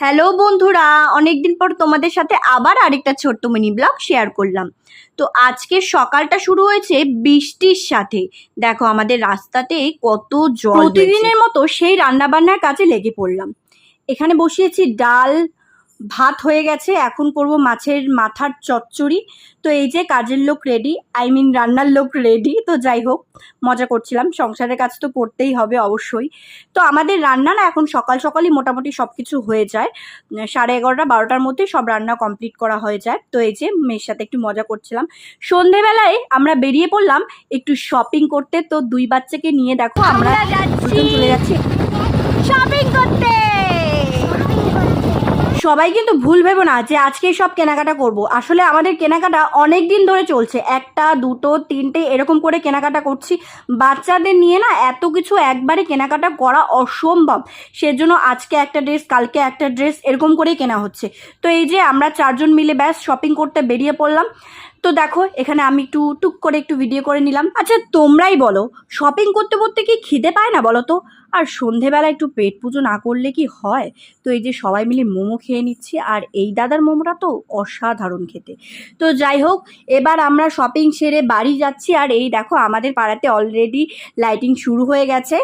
Hello বন্ধুরা, অনেকদিন পর তোমাদের সাথে আবার আরেকটা ছোট্ট মিনি ব্লগ শেয়ার করলাম। তো আজকে সকালটা শুরু হয়েছে বৃষ্টির সাথে। দেখো আমাদের রাস্তাতে কত জল। প্রতিদিনের মতো সেই রান্নাবান্নার কাজে লেগে পড়লাম। এখানে বসিয়েছি ডাল, ভাত হয়ে গেছে, এখন করব মাছের মাথার চচ্চড়ি। তো এই যে কাজের লোক রেডি, রান্নার লোক রেডি। তো যাই হোক, মজা করছিলাম, সংসারের কাজ তো করতেই হবে অবশ্যই। তো আমাদের রান্না না এখন সকাল সকালই মোটামুটি সব কিছু হয়ে যায়, 11:30 12টার মধ্যে সব রান্না কমপ্লিট করা হয়ে যায়। তো এই যে মেয়ের সাথে একটু মজা করছিলাম। সন্ধেবেলায় আমরা বেরিয়ে পড়লাম একটু শপিং করতে। তো দুই বাচ্চাকে নিয়ে দেখো আমরা দুজন চলে যাচ্ছি শপিং করতে। সবাই কিন্তু ভুল ভেবো না যে আজকেই সব কেনাকাটা করব। আসলে আমাদের কেনাকাটা অনেক দিন ধরে চলছে, একটা দুটো তিনটে এরকম করে কেনাকাটা করছি। বাচ্চাদের নিয়ে না এত কিছু একবারে কেনাকাটা করা অসম্ভব। সেজন্য আজকে একটা ড্রেস, কালকে একটা ড্রেস, এরকম করেই কেনা হচ্ছে। তো এই যে আমরা চারজন মিলে ব্যাস শপিং করতে বেরিয়ে পড়লাম। তো দেখো এখানে আমি একটু টুক করে একটু ভিডিও করে নিলাম। আচ্ছা তোমরাই বলো, শপিং করতে করতে কি খিদে পায় না বলো তো? আর সন্ধেবেলা একটু পেট পুজো না করলে কি হয়? তো এই যে সবাই মিলে মোমো খেয়ে নিচ্ছি, আর এই দাদার মোমোটা তো অসাধারণ খেতে। তো যাই হোক, এবার আমরা শপিং সেরে বাড়ি যাচ্ছি। আর এই দেখো আমাদের পাড়াতে অলরেডি লাইটিং শুরু হয়ে গেছে।